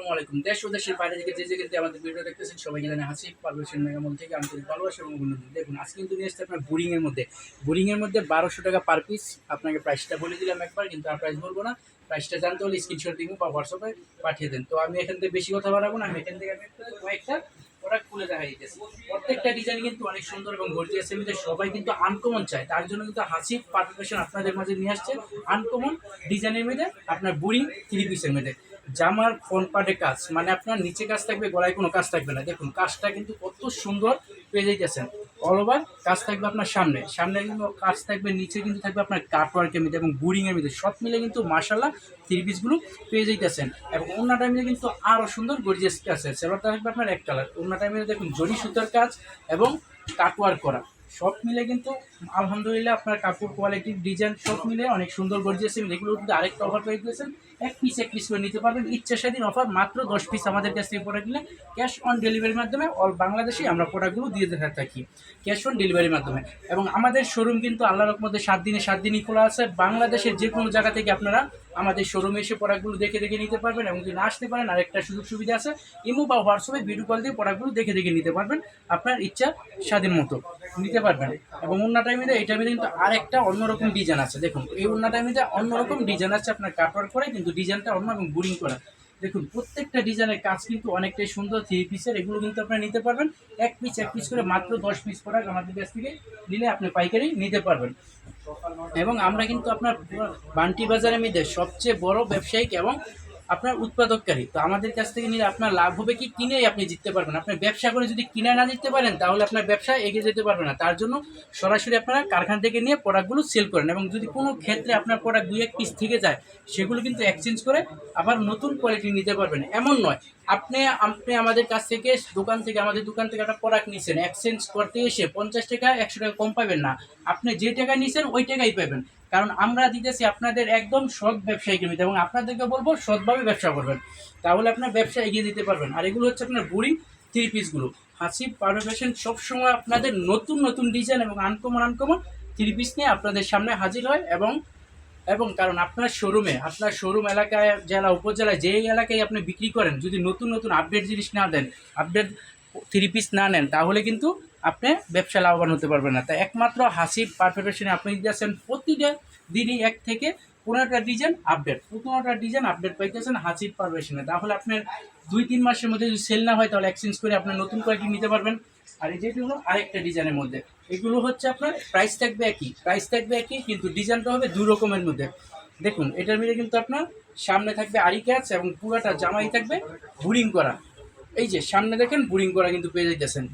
আসসালামু আলাইকুম। দেশ ও দেশের বাইরে থেকে যে যেখান থেকে আমাদের ভিডিও দেখতেছেন সবাইকে জানাই হাসি পারভেশন মেগামল থেকে আন্তরিক ভালোবাসা এবং অভিনন্দন। দেখুন আজকে কিন্তু নিয়ে আসছে আপনার বোরিং এর মধ্যে 1200 টাকা পার পিস। আপনাকে প্রাইসটা বলে দিলাম একবার, কিন্তু আর প্রাইস বলবো না। প্রাইসটা জানতে হলে স্ক্রিনশট দিব বা হোয়াটসঅ্যাপে পাঠিয়ে দেন। তো আমি এখান থেকে বেশি কথা বাড়াবো না, আমি এখান থেকে কয়েকটা প্রোডাক্ট খুলে দেখা দিতেছি। প্রত্যেকটা ডিজাইন কিন্তু অনেক সুন্দর এবং গর্জিয়াস এর মধ্যে, সবাই কিন্তু আনকমন চায়, তার জন্য কিন্তু হাসি পারফেকশন আপনাদের মাঝে নিয়ে আসছে আনকমন ডিজাইনের মধ্যে আপনার বোরিং 3 পিসের মধ্যে। জামার ফ্রন্ট পার্টে কাজ, মানে আপনার নিচে কাজ থাকবে, গলায় কোনো কাজ থাকবে না। দেখুন কাজটা কিন্তু কত সুন্দর পেয়ে যাইতেছেন। অল ওভার কাজ থাকবে আপনার সামনে কিন্তু কাজ থাকবে, নিচে কিন্তু থাকবে আপনার কাট ওয়ার্কের মধ্যে এবং বোরিং এর মধ্যে, সব মিলে কিন্তু মাশাআল্লাহ 3 পিসগুলো পেয়ে যাইতেছেন। এবং অন্যটা মিলে কিন্তু আরও সুন্দর গর্জিয়াস আছে। সেলারটা থাকবে আপনার এক কালার, অন্যটা মিলে দেখুন জরি সুতার কাজ এবং কাট ওয়ার্ক করা, সব মিলে কিন্তু আলহামদুলিল্লাহ আপনার কাপড় কোয়ালিটি ডিজাইন সব মিলে অনেক সুন্দর গর্জিয়াস। এগুলো কিন্তু আরেকটা অফার পেয়ে দিয়েছেন, এক পিস করে নিতে পারবেন। ইচ্ছা স্বাধীন অফার, মাত্র 10 পিস আমাদের কাছ থেকে প্রোডাক্ট নিলে ক্যাশ অন ডেলিভারির মাধ্যমে অল বাংলাদেশে আমরা প্রোডাক্টগুলো দিয়ে থাকি ক্যাশ অন ডেলিভারির মাধ্যমে। এবং আমাদের শোরুম কিন্তু আল্লাহর রহমতে 7 দিনই খোলা আছে। বাংলাদেশের যে কোনো জায়গা থেকে আপনারা আমাদের শোরুমে এসে প্রোডাক্টগুলো দেখে নিতে পারবেন। এবং যদি না আসতে পারেন, আরেকটা সুযোগ সুবিধা আছে, ইমো বা হোয়াটসঅ্যাপে ভিডিও কল দিয়ে প্রোডাক্টগুলো দেখে নিতে পারবেন, আপনার ইচ্ছা স্বাধীন মতো নিতে পারবেন। এবং অন্য টাইমে এটার মধ্যে কিন্তু আরেকটা অন্যরকম ডিজাইন আছে। দেখুন এই অন্য টাইমে অন্যরকম ডিজাইন আছে, আপনার কাটওয়ার্ক করে কিন্তু ডিজাইনটা অন্য এবং বোরিং করা। দেখুন প্রত্যেকটা ডিজাইনের কাজ কিন্তু অনেকটাই সুন্দর। 3 পিসের এগুলো কিন্তু আপনারা নিতে পারবেন এক পিস করে, মাত্র 10 পিস প্রোডাক্ট আমাদের কাছ থেকে নিলে আপনি পাইকারি নিতে পারবেন। এবং আমরা কিন্তু আপনার বান্টি বাজারের মধ্যে সবচেয়ে বড় ব্যবসায়িক এবং আপনার উৎপাদককারী। তো আমাদের কাছ থেকে নিলে আপনার লাভ হবে কি, কিনেই আপনি জিততে পারবেন। আপনার ব্যবসা করে যদি কিনে না জিততে পারেন, তাহলে আপনার ব্যবসা এগিয়ে যেতে পারবে না। তার জন্য সরাসরি আপনারা কারখানা থেকে নিয়ে প্রোডাক্টগুলো সেল করেন। এবং যদি কোনো ক্ষেত্রে আপনার প্রোডাক্ট 2-1 পিস থেকে যায়, সেগুলো কিন্তু এক্সচেঞ্জ করে আবার নতুন কোয়ালিটি নিতে পারবেন। এমন নয় আপনি আমাদের কাছ থেকে আমাদের দোকান থেকে একটা প্রোডাক্ট নিয়েছেন, এক্সচেঞ্জ করতে এসে 50 টাকা 100 টাকা কম পাবেন না। আপনি যে টাকা নিয়েছেন ওই টাকাই পাবেন, কারণ আমরা দিতেছি আপনাদের একদম সৎ ব্যবসায়িক নিতে। এবং আপনাদেরকে বলবো সৎভাবে ব্যবসা করবেন, তাহলে আপনার ব্যবসা এগিয়ে দিতে পারবেন। আর এগুলো হচ্ছে আপনার বোরিং 3 পিসগুলো। হাসি পারফেকশন সবসময় আপনাদের নতুন ডিজাইন এবং আনকমন 3 পিস নিয়ে আপনাদের সামনে হাজির হয়। এবং কারণ আপনার শোরুম এলাকায়, জেলা উপজেলায়, যেই এলাকায় আপনি বিক্রি করেন, যদি নতুন আপডেট জিনিস না দেন, আপডেট 3 পিস না নেন, তাহলে কিন্তু আপনি ব্যবসা লাভবান হতে পারবেন না। তাই একমাত্র হাসি পারফেকশনে আপনি দিয়েছেন প্রতিটা দিনই 1 থেকে 15টা ডিজাইন আপডেট পাইতেছেন হাসি পারফেকশনে। তাহলে আপনার 2-3 মাসের মধ্যে যদি সেল না হয়, তাহলে এক্সচেঞ্জ করে আপনার নতুন কোয়ালিটি নিতে পারবেন। আর এই যেটি হলো আরেকটা ডিজাইনের মধ্যে, এগুলো হচ্ছে আপনার প্রাইস থাকবে একই, কিন্তু ডিজাইনটা হবে 2 রকমের মধ্যে। দেখুন এটার মধ্যে কিন্তু আপনার সামনে থাকবে আরি কাজ এবং পুরোটা জামাই থাকবে বোরিং করা। এই যে সামনে দেখেন বোরিং করা কিন্তু পেয়ে যাইতেছেন।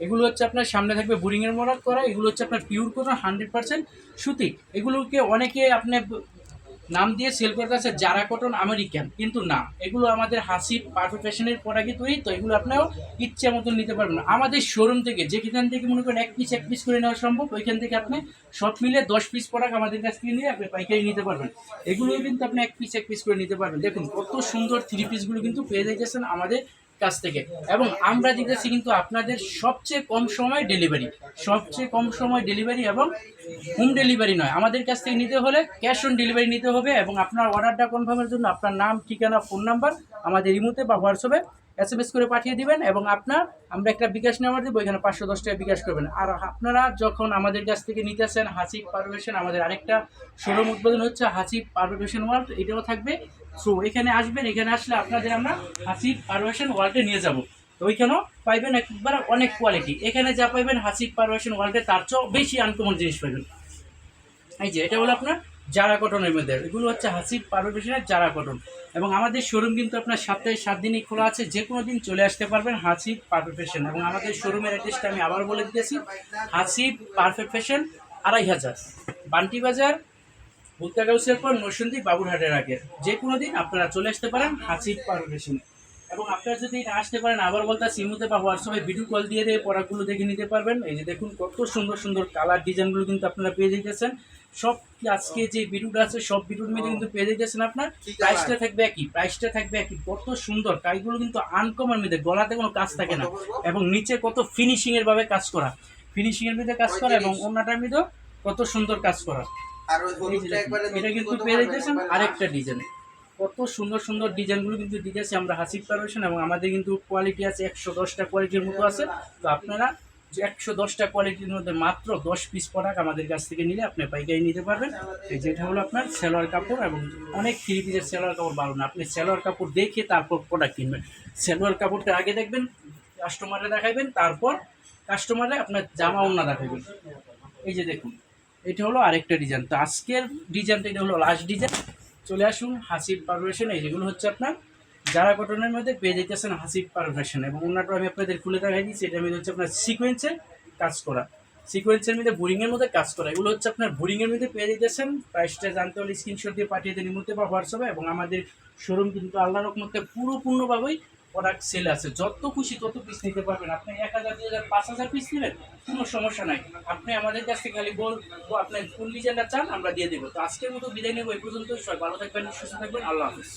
এগুলো হচ্ছে আপনার সামনে থাকবে বোরিংয়ের মরাক করা। এগুলো হচ্ছে আপনার পিওর কটন 100% সুতি। এগুলোকে অনেকে আপনি নাম দিয়ে সেল করতে আছে জারা কটন আমেরিকান, কিন্তু না, এগুলো আমাদের হাসি পারফেকশনের প্রোডাক্টই তৈরি। তো এগুলো আপনারাও ইচ্ছে মতন নিতে পারবেন। আমাদের শোরুম থেকে যেখান থেকে মনে করেন এক পিস করে নেওয়া সম্ভব, ওইখান থেকে আপনি সব মিলে 10 পিস প্রোডাক্ট আমাদের কাছ থেকে নিয়ে আপনি পাইকারি নিতে পারবেন। এগুলোও কিন্তু আপনি এক পিস করে নিতে পারবেন। দেখুন কত সুন্দর 3 পিসগুলো কিন্তু পেয়ে যাচ্ছেন আমাদের কাছ থেকে। এবং আমরা দিতেছি কিন্তু আপনাদের সবচেয়ে কম সময় ডেলিভারি এবং হোম ডেলিভারি নয়, আমাদের কাছ থেকে নিতে হলে ক্যাশ অন ডেলিভারি নিতে হবে। এবং আপনার অর্ডারটা কনফার্মের জন্য আপনার নাম, ঠিকানা, ফোন নাম্বার আমাদের ইমোতে বা হোয়াটসঅ্যাপে SMS করে পাঠিয়ে দিবেন। এবং আমরা একটা বিকাশ নাম্বার দেবো, এখানে 510 টাকা বিকাশ করবেন। আর আপনারা যখন আমাদের কাছ থেকে নিতেছেন হাসি পারফেকশন, আমাদের আরেকটা শোরুম উদ্বোধন হচ্ছে হাসি পারফেকশন ওয়ার্ল্ড, এটাও থাকবে। সো এখানে আসবেন, এখানে আসলে আপনাদের আমরা হাসি পারফেকশন ওয়ার্ল্ডে নিয়ে যাব। তো ওইখানেও পাইবেন একবার অনেক কোয়ালিটি। এখানে যা পাইবেন হাসি পারফেকশন ওয়ার্ল্ডে তার চেয়েও বেশি আনকমন জিনিস পাইবেন। এই যে এটা হলো আপনার জারা কটনের মধ্যে, এগুলো হচ্ছে হাসি পারফেকশনের জারা কটন। এবং আমাদের শোরুম কিন্তু আপনার সপ্তাহে 7 দিনই খোলা আছে, যে কোনো দিন চলে আসতে পারবেন হাসি পারফেকশন। এবং আমাদের শোরুমের অ্যাড্রেসটা আমি আবার বলে দিতেছি, হাসি পারফেকশন 2500 বান্টি বাজার, ভুক্তা গাউসের পর নরসিংদী বাবুরহাটের আগে। যে কোনো দিন আপনারা চলে আসতে পারেন হাসি পারফেকশনে। এবং আপনারা যদি না আসতে পারেন, আবার বলতে সিমুতে বা হোয়াটসঅ্যাপে ভিডিও কল দিয়ে প্রোডাক্টগুলো দেখে নিতে পারবেন। এই যে দেখুন কত সুন্দর কালার ডিজাইনগুলো কিন্তু আপনারা পেয়ে যেতেছেন। সব আজকে যে ভিডিওটা আছে সব ভিডিওর মধ্যে কিন্তু পেয়ে যেতেছেন। আপনার প্রাইসটা থাকবে একই। কত সুন্দর কাজগুলো কিন্তু আনকমন মধ্যে, গলাতে কোনো কাজ থাকে না। এবং নিচে কত ফিনিশিংয়ের ভাবে কাজ করা, এবং অন্যটার মধ্যেও কত সুন্দর কাজ করা। এটা কিন্তু পেয়ে যেতেছেন আরেকটা ডিজাইন। কত সুন্দর সুন্দর ডিজাইনগুলো কিন্তু দিতেছি আমরা হাসিব পারবেন, এবং আমাদের কিন্তু কোয়ালিটি আছে 110টা কোয়ালিটির মতো আছে। তো আপনারা যে 110টা কোয়ালিটির মধ্যে মাত্র 10 পিস প্রোডাক্ট আমাদের কাছ থেকে নিলে আপনি পাইকারি নিতে পারবেন। এই যেটা হলো আপনার সেলোয়ার কাপড়, এবং অনেক থ্রি পিসের সেলোয়ার কাপড় ভালো না, আপনি সেলোয়ার কাপড় দেখে তারপর প্রোডাক্ট কিনবেন। সেলোয়ার কাপড়টা আগে দেখবেন, কাস্টমারে দেখাবেন, তারপর কাস্টমারে আপনার জামা ওড়না দেখাবেন। এই যে দেখুন, এটা হলো আরেকটা ডিজাইন। তো আজকের ডিজাইনটা এটা হলো লাস্ট ডিজাইন। চলে আসুন হাসিব পারফেকশন। এই যেগুলো হচ্ছে আপনার যারা কটনের মধ্যে পেয়ে যেতেছেন হাসিব পারফেকশন, এবং অন্যটা আমি আপনাদের খুলে দেখাই দিচ্ছি। এটার মধ্যে হচ্ছে আপনার সিকোয়েন্সের কাজ করা, সিকোয়েন্সের মধ্যে বোরিংয়ের মধ্যে কাজ করা, এগুলো হচ্ছে আপনার বোরিংয়ের মধ্যে পেয়ে যেতেছেন। প্রাইসটা জানতে হলে স্ক্রিনশট দিয়ে পাঠিয়ে দেন ইমোতে বা হোয়াটসঅ্যাপে। এবং আমাদের শোরুম কিন্তু আল্লাহর রহমতে পূর্ণভাবেই প্রোডাক্ট সেল আছে, যত খুশি তত পিস নিতে পারবেন। আপনি 1000, 2000, 5000 পিস নেবেন, কোনো সমস্যা নাই। আপনি আমাদের কাছ থেকে খালি বলবো আপনার কোন ডিজাইনটা চান, আমরা দিয়ে দেবো। তো আজকের মতো বিদায় নেবো, এই পর্যন্ত। সবাই ভালো থাকবেন, সুস্থ থাকবেন, আল্লাহ হাফিজ।